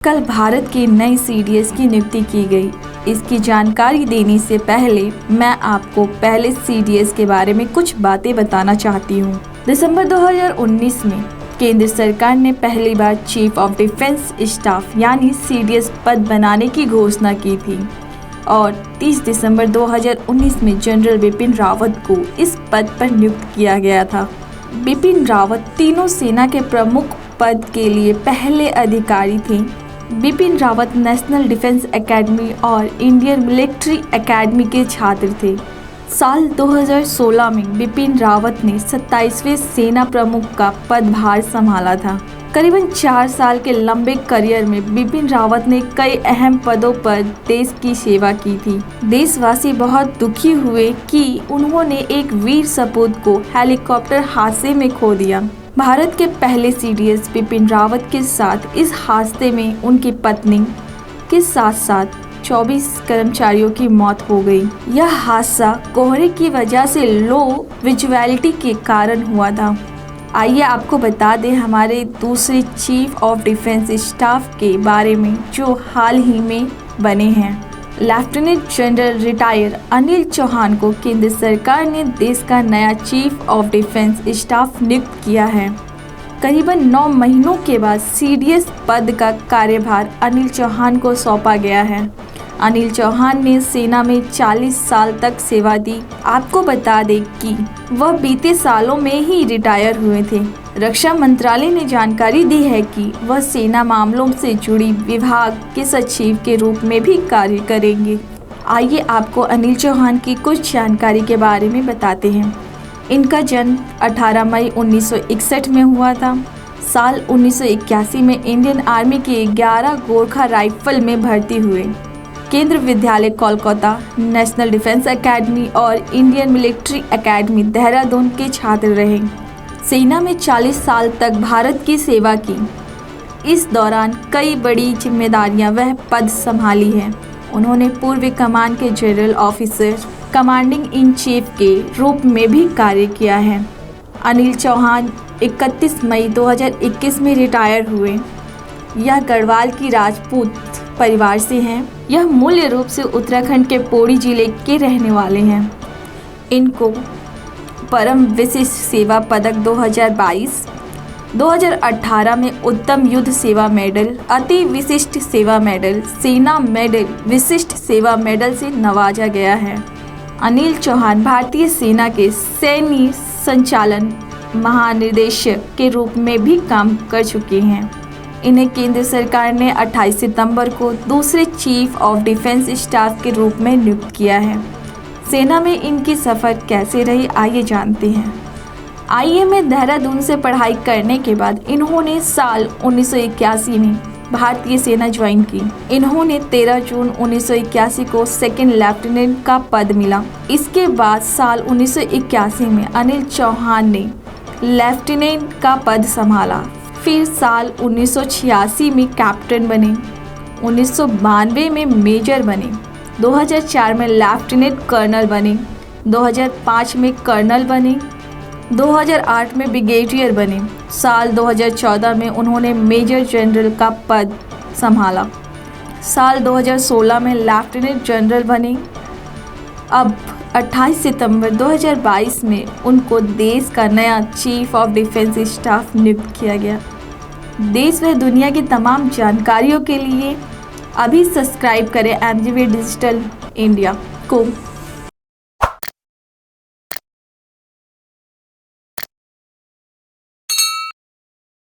कल भारत के नए सीडीएस की नियुक्ति की गई। इसकी जानकारी देने से पहले मैं आपको पहले सीडीएस के बारे में कुछ बातें बताना चाहती हूँ। दिसंबर 2019 में केंद्र सरकार ने पहली बार चीफ ऑफ डिफेंस स्टाफ यानी सीडीएस पद बनाने की घोषणा की थी और 30 दिसंबर 2019 में जनरल बिपिन रावत को इस पद पर नियुक्त किया गया था। बिपिन रावत तीनों सेना के प्रमुख पद के लिए पहले अधिकारी थे। Bipin Rawat national defence academy और इंडियन मिलिट्री एकेडमी के छात्र थे। साल 2016 में बिपिन रावत ने 27वें सेना प्रमुख का पदभार संभाला था। करीबन 4 साल के लंबे करियर में बिपिन रावत ने कई अहम पदों पर देश की सेवा की थी। देशवासी बहुत दुखी हुए कि उन्होंने एक वीर सपूत को हेलीकॉप्टर हादसे में खो दिया। भारत के पहले सीडीएस बिपिन रावत के साथ इस हादसे में उनकी पत्नी के साथ साथ 24 कर्मचारियों की मौत हो गई। यह हादसा कोहरे की वजह से लो विजुअलिटी के कारण हुआ था। आइए आपको बता दें हमारे दूसरे चीफ ऑफ डिफेंस स्टाफ के बारे में जो हाल ही में बने हैं। Lieutenant general retire Anil Chauhan को केंद्र सरकार ने देश का नया चीफ ऑफ डिफेंस स्टाफ नियुक्त किया है। करीबन 9 महीनों के बाद सीडीएस पद का कार्यभार अनिल चौहान को सौंपा गया है। अनिल चौहान ने सेना में 40 साल तक सेवा दी। आपको बता दें कि वह बीते सालों में ही रिटायर हुए थे। रक्षा मंत्रालय ने जानकारी दी है कि वह सेना मामलों से जुड़ी विभाग के सचिव के रूप में भी कार्य करेंगे। आइए आपको अनिल चौहान की कुछ जानकारी के बारे में बताते हैं। इनका जन्म 18 मई 1961 में हुआ था। साल 1981 में इंडियन आर्मी की 11 गोरखा राइफल में भर्ती हुए। केंद्र विद्यालय कोलकाता, नेशनल डिफेंस एकेडमी और इंडियन मिलिट्री एकेडमी देहरादून के छात्र रहे। सेना में 40 साल तक भारत की सेवा की। इस दौरान कई बड़ी जिम्मेदारियां वह पद संभाली हैं। उन्होंने पूर्व कमान के general officer, commanding in chief के रूप में भी कार्य किया है। अनिल चौहान 31 मई 2021 में रिटायर हुए। यह गढ़वाल की राजपूत परिवार से हैं। यह मूल रूप से उत्तराखंड के पौड़ी जिले के रहने वाले हैं। इनको परम विशिष्ट सेवा पदक 2022, 2018 में उत्तम युद्ध सेवा मेडल, अति विशिष्ट सेवा मेडल, सेना मेडल, विशिष्ट सेवा मेडल से नवाजा गया है। अनिल चौहान भारतीय सेना के सैन्य संचालन महानिदेशक के रूप में भी काम कर चुके हैं। इन्हें केंद्र सरकार ने 28 सितंबर को दूसरे चीफ ऑफ डिफेंस स्टाफ के रूप में नियुक्त किया है। सेना में इनकी सफ़र कैसे रही आइए जानते हैं। आईए में देहरादून से पढ़ाई करने के बाद इन्होंने साल 1981 में भारतीय सेना ज्वाइन की। इन्होंने 13 जून 1981 को सेकंड लेफ्टिनेंट का पद मिला। इसके बाद साल 1981 में अनिल चौहान ने लेफ्टिनेंट का पद संभाला। फिर साल 1986 में कैप्टन बने, 1992 में मेजर बने, 2004 में लेफ्टिनेंट कर्नल बने, 2005 में कर्नल बने, 2008 में ब्रिगेडियर बने। साल 2014 में उन्होंने मेजर जनरल का पद संभाला। साल 2016 में लेफ्टिनेंट जनरल बने। अब 28 सितंबर 2022 में उनको देश का नया चीफ ऑफ डिफेंस स्टाफ नियुक्त किया गया। देश व दुनिया की तमाम जानकारियों के लिए अभी सब्सक्राइब करें एमजीवी डिजिटल इंडिया को।